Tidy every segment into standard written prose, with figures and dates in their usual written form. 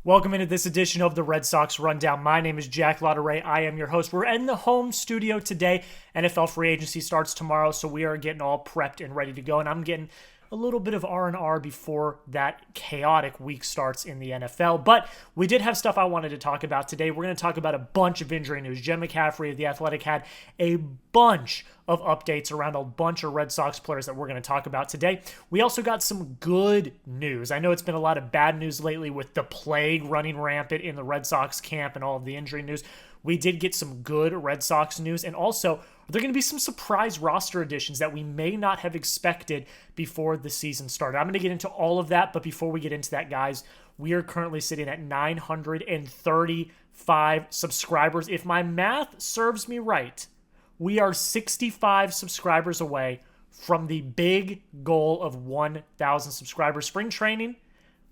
Welcome into this edition of the Red Sox Rundown. My name is Jack Lautaret. I am your host. We're in the home studio today. NFL free agency starts tomorrow, so we are getting all prepped and ready to go. And I'm getting a little bit of R&R before that chaotic week starts in the NFL. But we did have stuff I wanted to talk about today. We're going to talk about a bunch of injury news. Jen McCaffrey of The Athletic had a bunch of updates around a bunch of Red Sox players that we're going to talk about today. We also got some good news. I know it's been a lot of bad news lately with the plague running rampant in the Red Sox camp and all of the injury news. We did get some good Red Sox news, and also there are going to be some surprise roster additions that we may not have expected before the season started. I'm going to get into all of that, but before we get into that, guys, we are currently sitting at 935 subscribers. If my math serves me right, we are 65 subscribers away from the big goal of 1,000 subscribers. Spring training,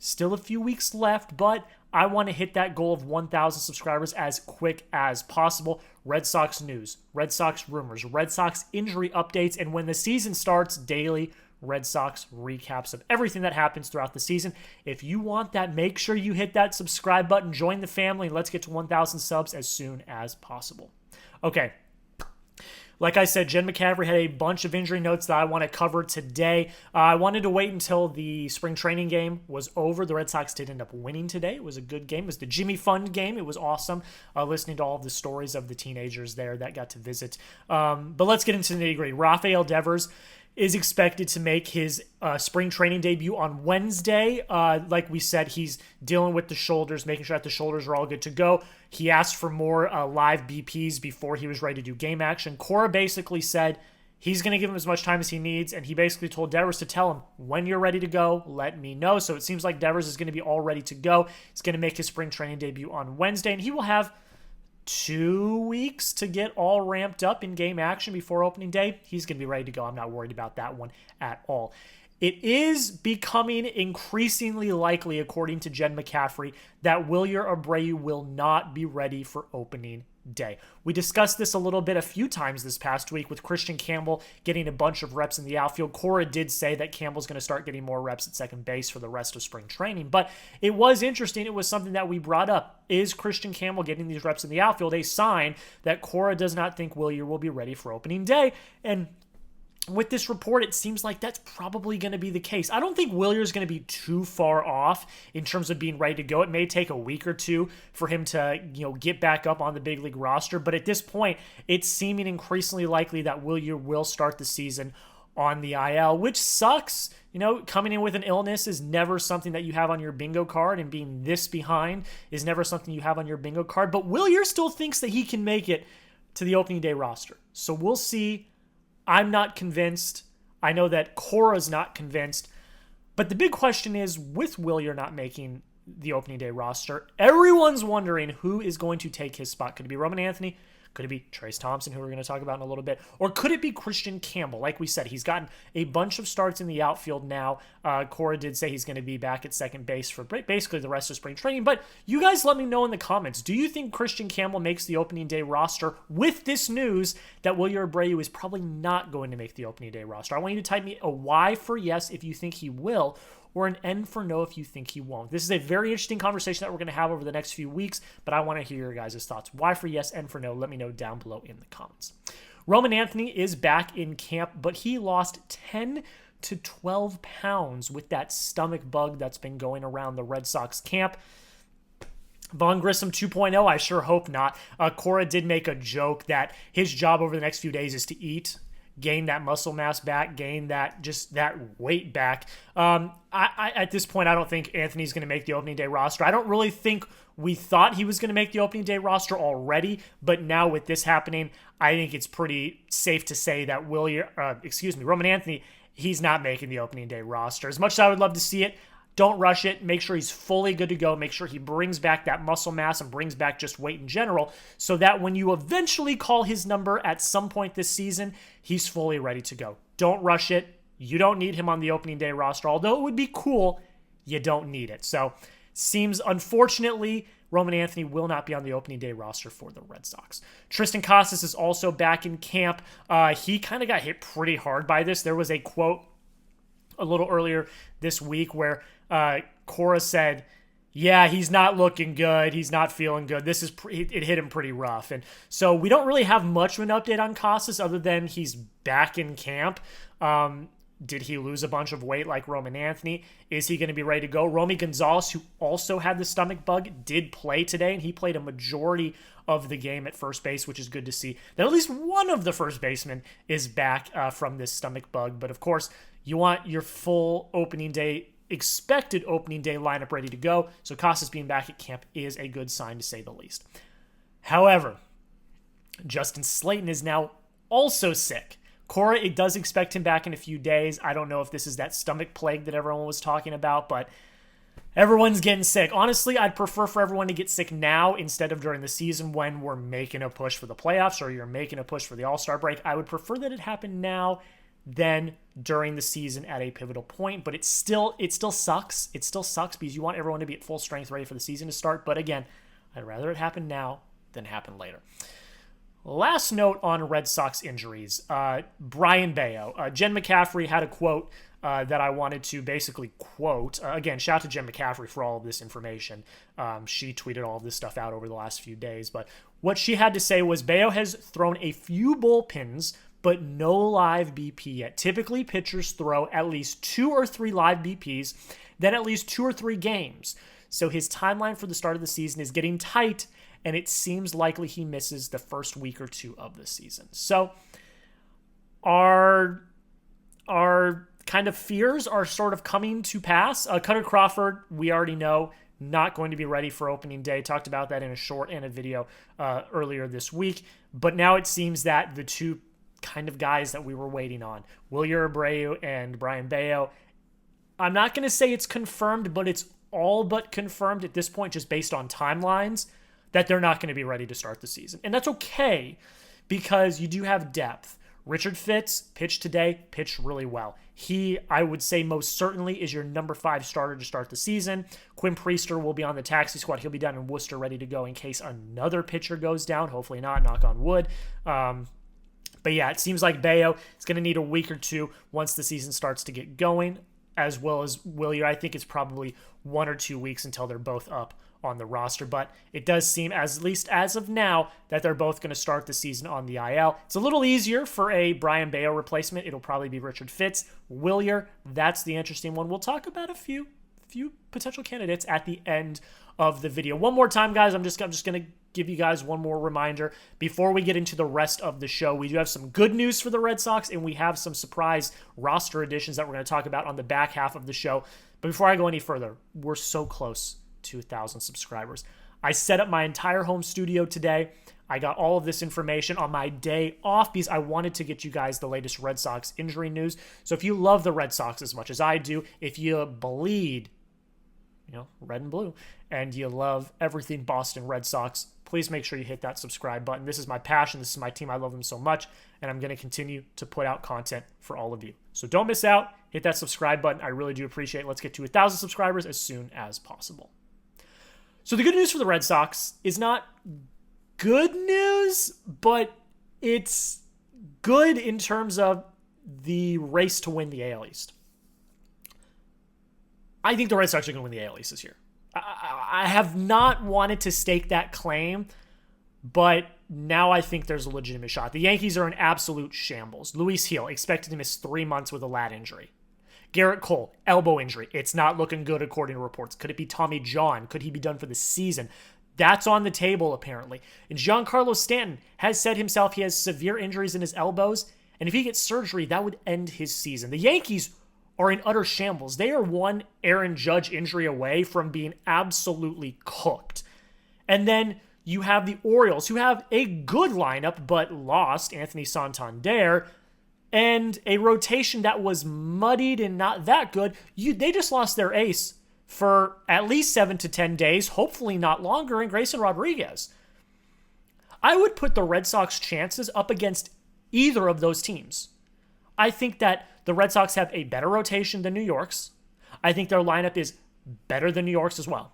still a few weeks left, but I want to hit that goal of 1,000 subscribers as quick as possible. Red Sox news, Red Sox rumors, Red Sox injury updates, and when the season starts, daily Red Sox recaps of everything that happens throughout the season. If you want that, make sure you hit that subscribe button, join the family, and let's get to 1,000 subs as soon as possible. Okay. Like I said, Jen McCaffrey had a bunch of injury notes that I want to cover today. I wanted to wait until the spring training game was over. The Red Sox did end up winning today. It was a good game. It was the Jimmy Fund game. It was awesome listening to all of the stories of the teenagers there that got to visit. But let's get into the nitty-gritty. Rafael Devers is expected to make his spring training debut on Wednesday. Like we said, he's dealing with the shoulders, making sure that the shoulders are all good to go. He asked for more live BPs before he was ready to do game action. Cora basically said he's going to give him as much time as he needs, and he basically told Devers to tell him, when you're ready to go, let me know. So it seems like Devers is going to be all ready to go. He's going to make his spring training debut on Wednesday, and he will have 2 weeks to get all ramped up in game action before opening day. He's going to be ready to go. I'm not worried about that one at all. It is becoming increasingly likely, according to Jen McCaffrey, that Wilyer Abreu will not be ready for opening day. We discussed this a few times this past week with Christian Campbell getting a bunch of reps in the outfield. Cora did say that Campbell's going to start getting more reps at second base for the rest of spring training, but it was interesting. It was something that we brought up. Is Christian Campbell getting these reps in the outfield a sign that Cora does not think Wilyer will be ready for opening day? And with this report, it seems like that's probably going to be the case. I don't think Wilyer is going to be too far off in terms of being ready to go. It may take a week or two for him to, get back up on the big league roster. But at this point, it's seeming increasingly likely that Wilyer will start the season on the IL, which sucks. Coming in with an illness is never something that you have on your bingo card, and being this behind is never something you have on your bingo card. But Wilyer still thinks that he can make it to the opening day roster. So we'll see. I'm not convinced. I know that Cora's not convinced. But the big question is, with Wilyer not making the opening day roster, everyone's wondering who is going to take his spot. Could it be Roman Anthony? Could it be Trayce Thompson, who we're going to talk about in a little bit? Or could it be Christian Campbell? Like we said, he's gotten a bunch of starts in the outfield now. Cora did say he's going to be back at second base for basically the rest of spring training. But you guys let me know in the comments. Do you think Christian Campbell makes the opening day roster with this news that Wilyer Abreu is probably not going to make the opening day roster? I want you to type me a Y for yes if you think he will, or an N for no if you think he won't. This is a very interesting conversation that we're going to have over the next few weeks, but I want to hear your guys' thoughts. Y for yes, N for no. Let me know down below in the comments. Roman Anthony is back in camp, but he lost 10 to 12 pounds with that stomach bug that's been going around the Red Sox camp. Von Grissom 2.0, I sure hope not. Cora did make a joke that his job over the next few days is to eat, gain that muscle mass back, gain that weight back. I at this point, I don't think Anthony's going to make the opening day roster. I don't really think we thought he was going to make the opening day roster already, but now with this happening, I think it's pretty safe to say that Roman Anthony, he's not making the opening day roster. As much as I would love to see it, don't rush it. Make sure he's fully good to go. Make sure he brings back that muscle mass and brings back just weight in general, so that when you eventually call his number at some point this season, he's fully ready to go. Don't rush it. You don't need him on the opening day roster. Although it would be cool, you don't need it. So seems, unfortunately, Roman Anthony will not be on the opening day roster for the Red Sox. Triston Casas is also back in camp. He kind of got hit pretty hard by this. There was a quote a little earlier this week where Cora said Yeah, he's not looking good. He's not feeling good. It hit him pretty rough. And so we don't really have much of an update on Casas other than he's back in camp. Did he lose a bunch of weight like Roman Anthony? Is he going to be ready to go? Romy Gonzalez, who also had the stomach bug, did play today, and he played a majority of the game at first base, which is good to see. That at least one of the first basemen is back from this stomach bug. But of course, you want your full expected opening day lineup ready to go. So Casas being back at camp is a good sign, to say the least. However, Justin Slayton is now also sick. Cora, it does expect him back in a few days. I don't know if this is that stomach plague that everyone was talking about, but everyone's getting sick. Honestly, I'd prefer for everyone to get sick now instead of during the season when we're making a push for the playoffs or you're making a push for the All-Star break. I would prefer that it happen now than during the season at a pivotal point, but it still sucks. It still sucks because you want everyone to be at full strength ready for the season to start. But again, I'd rather it happen now than happen later. Last note on Red Sox injuries, Brayan Bello. Jen McCaffrey had a quote that I wanted to basically quote. Again, shout out to Jen McCaffrey for all of this information. She tweeted all of this stuff out over the last few days. But what she had to say was, Bello has thrown a few bullpens, but no live BP yet. Typically, pitchers throw at least 2 or 3 live BPs, then at least 2 or 3 games. So his timeline for the start of the season is getting tight, and it seems likely he misses the first week or 2 of the season. So our kind of fears are sort of coming to pass. Cutter Crawford, we already know, not going to be ready for opening day. Talked about that in a short and a video earlier this week. But now it seems that the two kind of guys that we were waiting on, Wilyer Abreu and Brayan Bello, I'm not going to say it's confirmed, but it's all but confirmed at this point, just based on timelines, that they're not going to be ready to start the season. And that's okay, because you do have depth. Richard Fitz pitched today, pitched really well. He, I would say most certainly, is your number 5 starter to start the season. Quinn Priester will be on the taxi squad. He'll be down in Worcester ready to go in case another pitcher goes down. Hopefully not, knock on wood. But yeah, it seems like Bello is going to need a week or 2 once the season starts to get going, as well as Wilyer. I think it's probably 1 or 2 weeks until they're both up on the roster, but it does seem, at least as of now, that they're both going to start the season on the IL. It's a little easier for a Brayan Bello replacement. It'll probably be Richard Fitz. Wilyer, that's the interesting one. We'll talk about a few potential candidates at the end of the video. One more time, guys, I'm just going to give you guys one more reminder before we get into the rest of the show. We do have some good news for the Red Sox, and we have some surprise roster additions that we're going to talk about on the back half of the show. But before I go any further, we're so close to 1,000 subscribers. I set up my entire home studio today. I got all of this information on my day off because I wanted to get you guys the latest Red Sox injury news. So if you love the Red Sox as much as I do, if you bleed, red and blue, and you love everything Boston Red Sox, please make sure you hit that subscribe button. This is my passion. This is my team. I love them so much, and I'm going to continue to put out content for all of you. So don't miss out. Hit that subscribe button. I really do appreciate it. Let's get to 1,000 subscribers as soon as possible. So the good news for the Red Sox is not good news, but it's good in terms of the race to win the AL East. I think the Red Sox are going to win the AL East this year. I have not wanted to stake that claim, but now I think there's a legitimate shot. The Yankees are in absolute shambles. Luis Gil expected to miss 3 months with a lat injury. Gerrit Cole, elbow injury. It's not looking good according to reports. Could it be Tommy John? Could he be done for the season? That's on the table, apparently. And Giancarlo Stanton has said himself he has severe injuries in his elbows, and if he gets surgery, that would end his season. The Yankees are in utter shambles. They are one Aaron Judge injury away from being absolutely cooked. And then you have the Orioles, who have a good lineup, but lost Anthony Santander, and a rotation that was muddied and not that good. They just lost their ace for at least 7 to 10 days, hopefully not longer, in Grayson Rodriguez. I would put the Red Sox chances up against either of those teams. I think that the Red Sox have a better rotation than New York's. I think their lineup is better than New York's as well.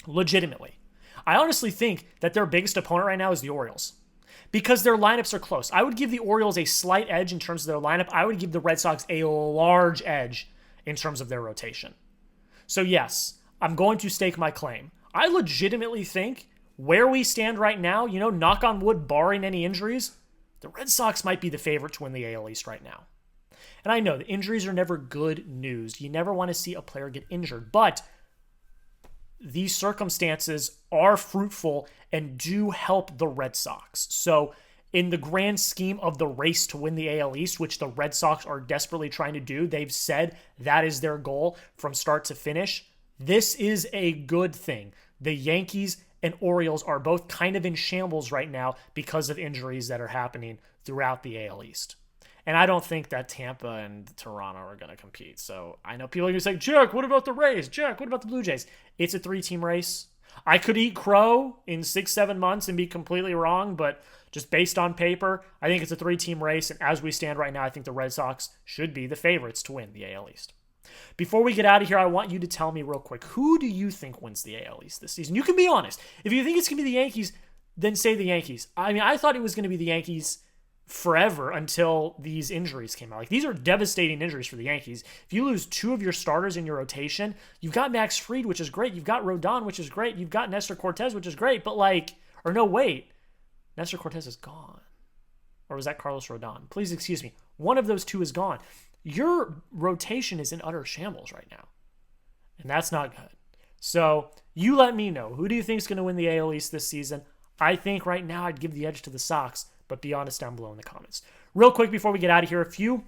Legitimately. I honestly think that their biggest opponent right now is the Orioles, because their lineups are close. I would give the Orioles a slight edge in terms of their lineup. I would give the Red Sox a large edge in terms of their rotation. So yes, I'm going to stake my claim. I legitimately think where we stand right now, knock on wood, barring any injuries, the Red Sox might be the favorite to win the AL East right now. And I know the injuries are never good news. You never want to see a player get injured, but these circumstances are fruitful and do help the Red Sox. So in the grand scheme of the race to win the AL East, which the Red Sox are desperately trying to do, they've said that is their goal from start to finish. This is a good thing. The Yankees and Orioles are both kind of in shambles right now because of injuries that are happening throughout the AL East. And I don't think that Tampa and Toronto are going to compete. So I know people are going to say, Jack, what about the Rays? Jack, what about the Blue Jays? It's a 3-team race. I could eat crow in 6-7 months and be completely wrong, but just based on paper, I think it's a 3-team race. And as we stand right now, I think the Red Sox should be the favorites to win the AL East. Before we get out of here, I want you to tell me real quick, who do you think wins the AL East this season? You can be honest. If you think it's going to be the Yankees, then say the Yankees. I mean, I thought it was going to be the Yankees forever until these injuries came out. Like, these are devastating injuries for the Yankees. If you lose 2 of your starters in your rotation, you've got Max Fried, which is great. You've got Rodon, which is great. You've got Nestor Cortez, which is great. But Nestor Cortez is gone. Or was that Carlos Rodon? Please excuse me. One of those 2 is gone. Your rotation is in utter shambles right now. And that's not good. So you let me know. Who do you think is going to win the AL East this season? I think right now I'd give the edge to the Sox, but be honest down below in the comments. Real quick before we get out of here, a few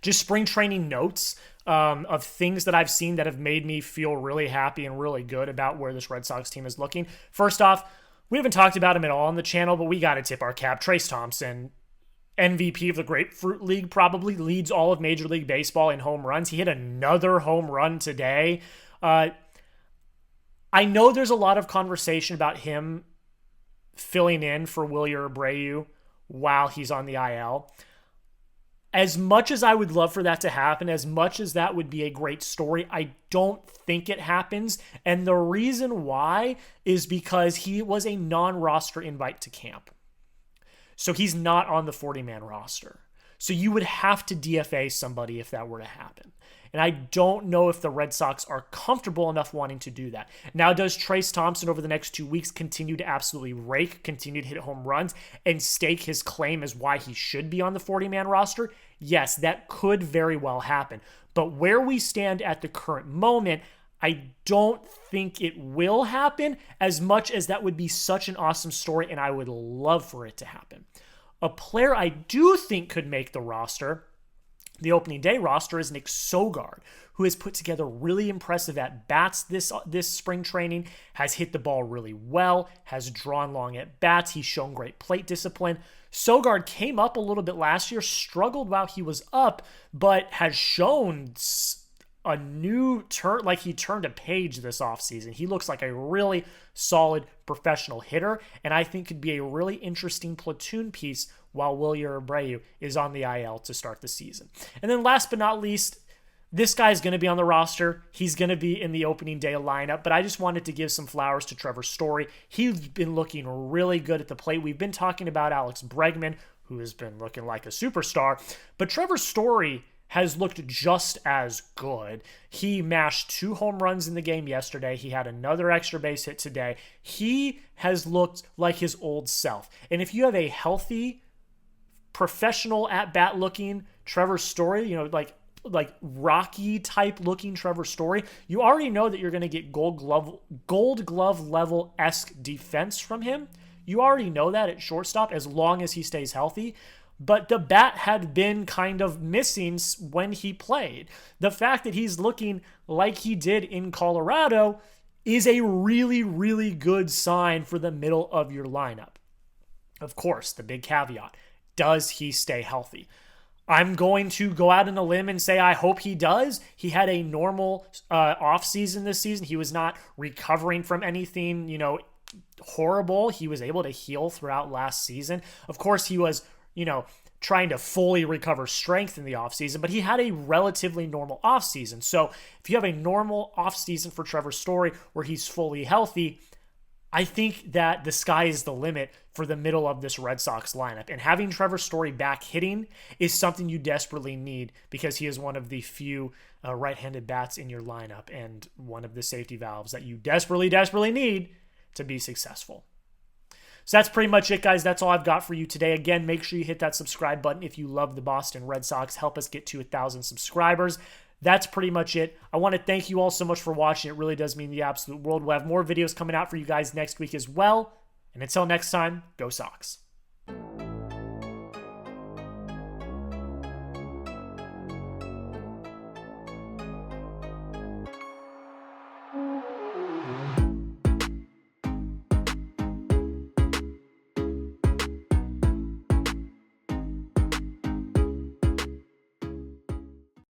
just spring training notes of things that I've seen that have made me feel really happy and really good about where this Red Sox team is looking. First off, we haven't talked about him at all on the channel, but we got to tip our cap. Trayce Thompson, MVP of the Grapefruit League, probably leads all of Major League Baseball in home runs. He hit another home run today. I know there's a lot of conversation about him filling in for Wilyer Abreu while he's on the IL. As much as I would love for that to happen, as much as that would be a great story, I don't think it happens. And the reason why is because he was a non-roster invite to camp. So he's not on the 40-man roster. So you would have to DFA somebody if that were to happen. And I don't know if the Red Sox are comfortable enough wanting to do that. Now, does Trayce Thompson over the next 2 weeks continue to absolutely rake, continue to hit home runs, and stake his claim as why he should be on the 40-man roster? Yes, that could very well happen. But where we stand at the current moment, I don't think it will happen, as much as that would be such an awesome story, and I would love for it to happen. A player I do think could make the roster, the opening day roster, is Nick Sogard, who has put together really impressive at-bats this spring training, has hit the ball really well, has drawn long at-bats, he's shown great plate discipline. Sogard came up a little bit last year, struggled while he was up, but has shown a new turn, like he turned a page this offseason. He looks like a really solid professional hitter, and I think could be a really interesting platoon piece while Wilyer Abreu is on the IL to start the season. And then last but not least, this guy's going to be on the roster. He's going to be in the opening day lineup, but I just wanted to give some flowers to Trevor Story. He's been looking really good at the plate. We've been talking about Alex Bregman, who has been looking like a superstar, but Trevor Story has looked just as good. He mashed 2 home runs in the game yesterday. He had another extra base hit today. He has looked like his old self. And if you have a healthy, professional at-bat looking Trevor Story, like Rocky type looking Trevor Story, you already know that you're going to get gold glove level-esque defense from him. You already know that at shortstop as long as he stays healthy. But the bat had been kind of missing when he played. The fact that he's looking like he did in Colorado is a really, really good sign for the middle of your lineup. Of course, the big caveat, does he stay healthy? I'm going to go out on a limb and say I hope he does. He had a normal offseason this season. He was not recovering from anything, horrible. He was able to heal throughout last season. Of course, he was trying to fully recover strength in the offseason, but he had a relatively normal offseason. So if you have a normal offseason for Trevor Story where he's fully healthy, I think that the sky is the limit for the middle of this Red Sox lineup. And having Trevor Story back hitting is something you desperately need because he is one of the few right-handed bats in your lineup and one of the safety valves that you desperately, desperately need to be successful. So that's pretty much it, guys. That's all I've got for you today. Again, make sure you hit that subscribe button if you love the Boston Red Sox. Help us get to 1,000 subscribers. That's pretty much it. I want to thank you all so much for watching. It really does mean the absolute world. We'll have more videos coming out for you guys next week as well. And until next time, go Sox.